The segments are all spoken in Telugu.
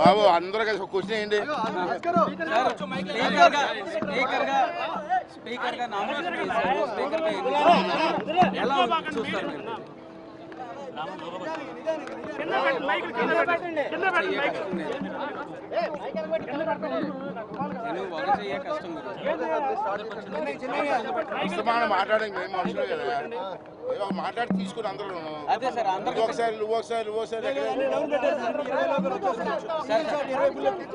బాబు అందరూ కలిసి ఒక క్వశ్చన్ ఏంటి? మాట్లాడడానికి మేము మనుషులు కదా, మాట్లాడి తీసుకుని అందరూ ఒకసారి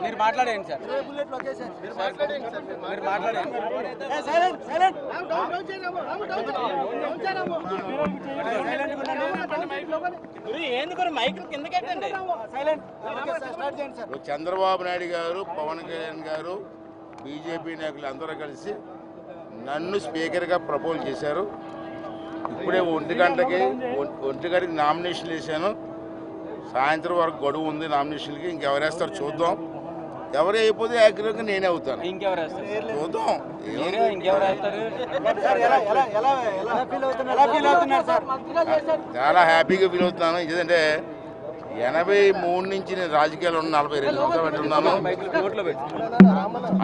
మీరు మాట్లాడండి సార్, మీరు మాట్లాడండి. చంద్రబాబు నాయుడు గారు, పవన్ కళ్యాణ్ గారు, బీజేపీ నాయకులు అందరూ కలిసి నన్ను స్పీకర్గా ప్రపోజ్ చేశారు. ఇప్పుడే ఒంటి గంటకి నామినేషన్లు వేసాను. సాయంత్రం వరకు గడువు ఉంది నామినేషన్కి. ఇంకెవరేస్తారు చూద్దాం. ఎవరు అయిపోతే ఏకగ్రీవంగా నేనే అవుతాను. చూద్దాం. చాలా హ్యాపీగా ఫీల్ అవుతున్నాను. ఎందుకంటే 83 నుంచి నేను రాజకీయాల్లో ఉన్న 42 సంవత్సరాలు పెట్టున్నాను.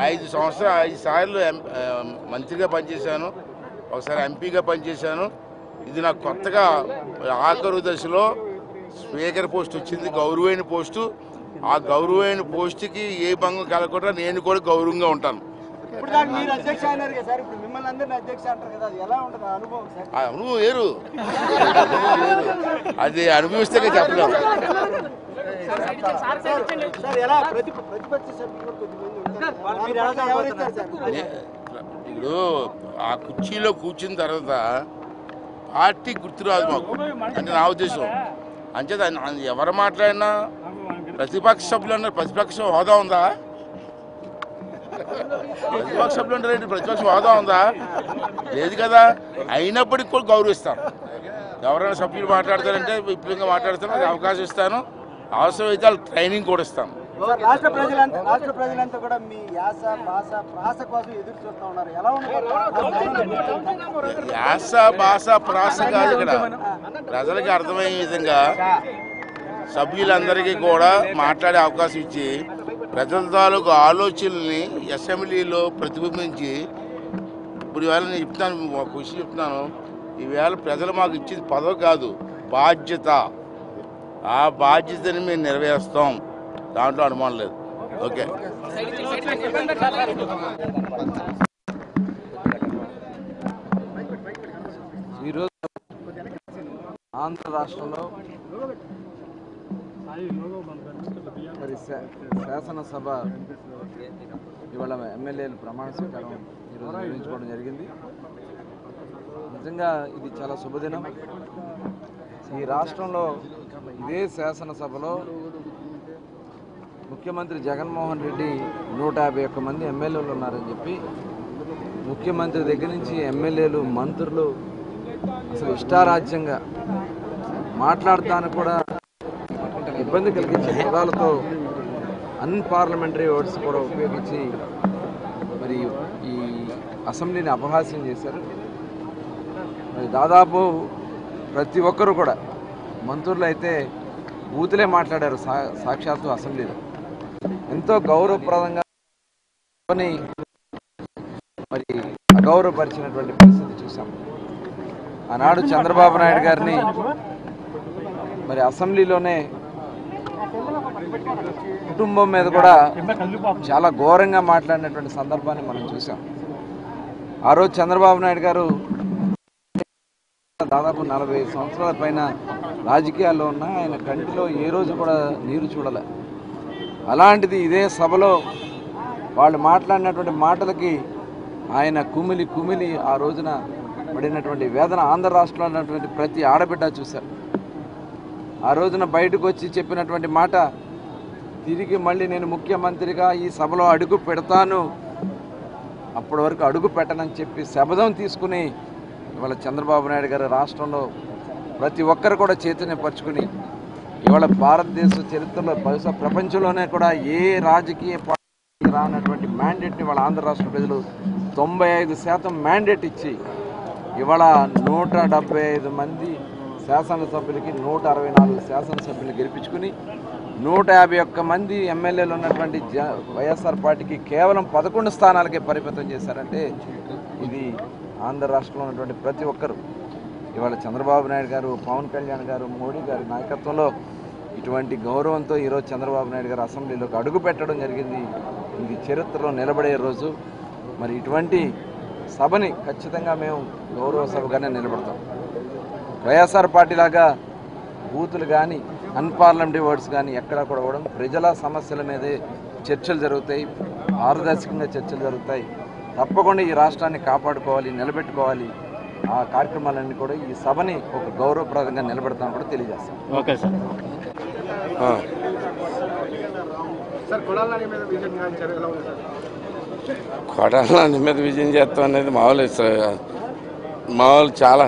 5 సార్లు మంత్రిగా పనిచేశాను, ఒకసారి ఎంపీగా పనిచేశాను. ఇది నాకు కొత్తగా ఆఖరు దశలో స్పీకర్ పోస్ట్ వచ్చింది, గౌరవమైన పోస్టు. ఆ గౌరవమైన పోస్టుకి ఏ భంగం కలగకుండా నేను కూడా గౌరవంగా ఉంటాను. అనుభవం వేరు, అది అనుభవిస్తే చెప్పలేము. ఇప్పుడు ఆ కుర్చీలో కూర్చున్న తర్వాత పార్టీ గుర్తురాదు మాకు, అంటే నా ఉద్దేశం. అంచేత ఎవరు మాట్లాడినా ప్రతిపక్ష సభ్యులు అన్నారు, ప్రతిపక్ష హోదా ఉందా? ప్రతిపక్ష సభ్యులు అంటారు, ప్రతిపక్ష హోదా ఉందా? లేదు కదా. అయినప్పటికీ కూడా గౌరవిస్తాను. ఎవరైనా సభ్యులు మాట్లాడతారంటే విపులంగా మాట్లాడతాను, అది అవకాశం ఇస్తాను. అవసరమైతే వాళ్ళకి ట్రైనింగ్ కూడా ఇస్తాను. రాష్ట్ర ప్రజలంతా కూడా మీ యాస భాష ప్రాస కోసం ఎదురు చూస్తూ ఉన్నారు. ఎలా ఉన్నారు? యాస భాష ప్రాస కాదు, ఇక్కడ ప్రజలకి అర్థమయ్యే విధంగా సభ్యులందరికీ కూడా మాట్లాడే అవకాశం ఇచ్చి ప్రజల తాలూకు ఆలోచనల్ని అసెంబ్లీలో ప్రతిబింబించి, ఇప్పుడు ఈవేళ నేను చెప్తాను, ఒక విషయం చెప్తున్నాను. ఈవేళ ప్రజలు మాకు ఇచ్చేది పదవి కాదు, బాధ్యత. ఆ బాధ్యతని మేము నెరవేరుస్తాం, దాంట్లో అనుమానం లేదు. ఓకే. ఈరోజు ఆంధ్ర రాష్ట్రంలో మరి శాసనసభ ఇవాళ ఎమ్మెల్యేలు ప్రమాణ స్వీకారం ఈరోజు నిర్వహించుకోవడం జరిగింది. నిజంగా ఇది చాలా శుభదినం. ఈ రాష్ట్రంలో ఇదే శాసనసభలో ముఖ్యమంత్రి జగన్మోహన్ రెడ్డి 151 మంది ఎమ్మెల్యేలు ఉన్నారని చెప్పి ముఖ్యమంత్రి దగ్గర నుంచి ఎమ్మెల్యేలు, మంత్రులు అసలు ఇష్టారాజ్యంగా మాట్లాడటానికి కూడా ఇబ్బంది కలిగించే పదాలతో అన్పార్లమెంటరీ వర్డ్స్ కూడా ఉపయోగించి మరి ఈ అసెంబ్లీని అపహాస్యం చేశారు. మరి దాదాపు ప్రతి ఒక్కరు కూడా, మంత్రులు అయితే బూతులే మాట్లాడారు సాక్షాత్తు అసెంబ్లీలో. ఎంతో గౌరవప్రదంగా మరి అగౌరవపరిచినటువంటి పరిస్థితి చూసాం. ఆనాడు చంద్రబాబు నాయుడు గారిని మరి అసెంబ్లీలోనే కుటుంబం మీద కూడా చాలా ఘోరంగా మాట్లాడినటువంటి సందర్భాన్ని మనం చూసాం. ఆ రోజు చంద్రబాబు నాయుడు గారు దాదాపు 40 సంవత్సరాల పైన రాజకీయాల్లో ఉన్న ఆయన కంటిలో ఏ రోజు కూడా నీరు చూడలే. అలాంటిది ఇదే సభలో వాళ్ళు మాట్లాడినటువంటి మాటలకి ఆయన కుమిలి ఆ రోజున పడినటువంటి వేదన ఆంధ్ర రాష్ట్రంలో ఉన్నటువంటి ప్రతి ఆడబిడ్డ చూశారు. ఆ రోజున బయటకు వచ్చి చెప్పినటువంటి మాట, తిరిగి మళ్ళీ నేను ముఖ్యమంత్రిగా ఈ సభలో అడుగు పెడతాను, అప్పటి వరకు అడుగు పెట్టనని చెప్పి శపథం తీసుకుని ఇవాళ చంద్రబాబు నాయుడు గారు రాష్ట్రంలో ప్రతి ఒక్కరు కూడా చైతన్యపరుచుకుని ఇవాళ భారతదేశ చరిత్రలో బహుశా ప్రపంచంలోనే కూడా ఏ రాజకీయ పార్టీ రానటువంటి మ్యాండేట్ని వాళ్ళ ఆంధ్ర రాష్ట్ర ప్రజలు 95% మ్యాండేట్ ఇచ్చి ఇవాళ 175 మంది శాసనసభ్యులకి 164 శాసనసభ్యులు గెలిపించుకుని 151 మంది ఎమ్మెల్యేలు ఉన్నటువంటి వైఎస్ఆర్ పార్టీకి కేవలం 11 స్థానాలకే పరిమితం చేశారంటే ఇది ఆంధ్ర రాష్ట్రంలో ఉన్నటువంటి ప్రతి ఒక్కరు ఇవాళ చంద్రబాబు నాయుడు గారు, పవన్ కళ్యాణ్ గారు, మోడీ గారి నాయకత్వంలో ఇటువంటి గౌరవంతో ఈరోజు చంద్రబాబు నాయుడు గారు అసెంబ్లీలోకి అడుగు పెట్టడం జరిగింది. ఇది చరిత్రలో నిలబడే రోజు. మరి ఇటువంటి సభని ఖచ్చితంగా మేము గౌరవ సభగానే నిలబడతాం. వైఎస్ఆర్ పార్టీ లాగా బూతులు కానీ అన్పార్లమెంటరీ వర్డ్స్ కానీ ఎక్కడా కూడా ఇవ్వడం, ప్రజల సమస్యల మీదే చర్చలు జరుగుతాయి, పారదర్శకంగా చర్చలు జరుగుతాయి. తప్పకుండా ఈ రాష్ట్రాన్ని కాపాడుకోవాలి, నిలబెట్టుకోవాలి. ఆ కార్యక్రమాలన్నీ కూడా ఈ సభని ఒక గౌరవప్రదంగా నిలబెడతామని కూడా తెలియజేస్తాం. Okay sir. కొడాలి మీద విజయం చేస్తాం అనేది మామూలు చాలా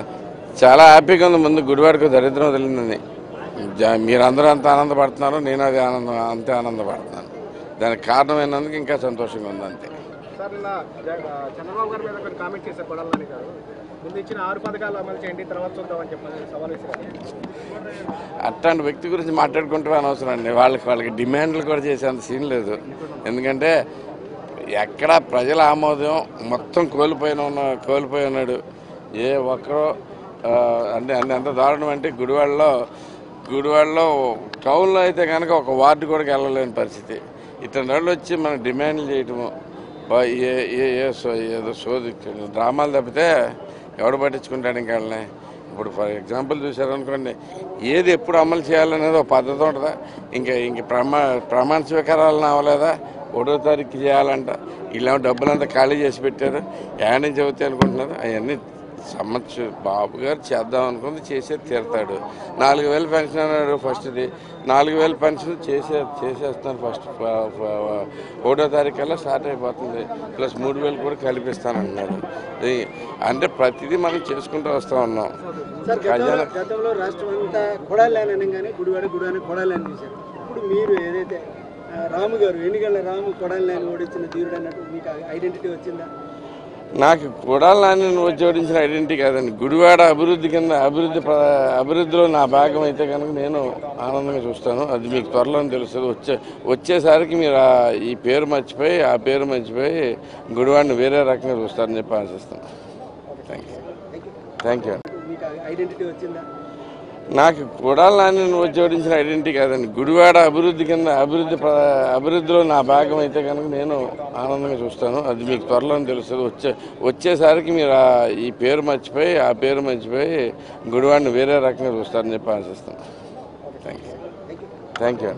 చాలా హ్యాపీగా ఉంది. ముందు గుడివాడకు దరిద్రం వదిలిందని మీరందరూ అంత ఆనందపడుతున్నారు, నేను అది అంతే ఆనందపడుతున్నాను. దానికి కారణం అయినందుకు ఇంకా సంతోషంగా ఉంది అంతే. చంద్రబాబు గారి మీద కొన్ని కామెంట్ చేశారు కొడాలి గారు. ముందు ఇచ్చిన 6 పథకాలు అమలు చేయండి, తర్వాత చూద్దామని చెప్పి సవాల్ విసిరారు. అట్లాంటి వ్యక్తి గురించి మాట్లాడుకుంటే అనవసరం అండి. వాళ్ళకి డిమాండ్లు కూడా చేసేంత సీన్ లేదు. ఎందుకంటే ఎక్కడ ప్రజల ఆమోదం మొత్తం కోల్పోయి ఉన్నాడు. ఏ ఒక్కరో అంటే ఎంత దారుణం అంటే గుడివాడలో టౌన్లో అయితే కనుక ఒక వార్డు కూడా వెళ్ళలేని పరిస్థితి. ఇతని వాళ్ళు వచ్చి మనకు డిమాండ్లు చేయటము ఏదో సోది డ్రామాలు తప్పితే ఎవడు పట్టించుకుంటాడు ఇంకా వాళ్ళని. ఇప్పుడు ఫర్ ఎగ్జాంపుల్ చూసారనుకోండి, ఏది ఎప్పుడు అమలు చేయాలనేది ఒక పద్ధతి ఉంటుందా? ఇంక ప్రమాణ స్వీకారాలను అవ్వలేదా? 1వ తారీఖు చేయాలంట. ఇలా డబ్బులంతా ఖాళీ చేసి పెట్టారు. ఏడ నుంచి అవుతాయి అనుకుంటున్నారు? అవన్నీ సంవత్సరం బాబు గారు చేద్దాం అనుకుంది, చేసే తీరుతాడు. 4000 పెన్షన్ అన్నాడు. ఫస్ట్ది 4000 పెన్షన్ చేసేస్తున్నారు. ఫస్ట్ 1వ తారీఖు కల్లా స్టార్ట్ అయిపోతుంది. ప్లస్ 3000 కూడా కల్పిస్తానంటున్నారు. అంటే ప్రతిదీ మనం చేసుకుంటూ వస్తూ ఉన్నాం. గతంలో రాష్ట్రం అంతా కొడాలని గుడివాడ కొడాలని చేశారు. ఇప్పుడు మీరు ఏదైతే రాము గారు ఎన్నికల రాము కొడాలని ఓడించిన ధీరుడు అన్నట్టు మీకు ఐడెంటిటీ వచ్చిందా? నాకు కొడాలని జోడించిన ఐడెంటిటీ కాదండి. గుడివాడ అభివృద్ధిలో నా భాగం అయితే కనుక నేను ఆనందంగా చూస్తాను. అది మీకు త్వరలో తెలుస్తుంది. వచ్చేసరికి మీరు ఈ పేరు మర్చిపోయి ఆ పేరు మర్చిపోయి గుడివాడిని వేరే రకంగా చూస్తారని చెప్పి ఆశిస్తాను. Thank you. ఐడెంటిటీ వచ్చిందా? నాకు కొడాలని జోడించిన ఐడెంటిటీ కాదండి. గుడివాడ అభివృద్ధిలో నా భాగం అయితే కనుక నేను ఆనందంగా చూస్తాను. అది మీకు త్వరలో తెలుస్తుంది. వచ్చేసరికి మీరు ఈ పేరు మర్చిపోయి ఆ పేరు మర్చిపోయి గుడివాడిని వేరే రకంగా చూస్తారని చెప్పి ఆశిస్తాను. Thank you.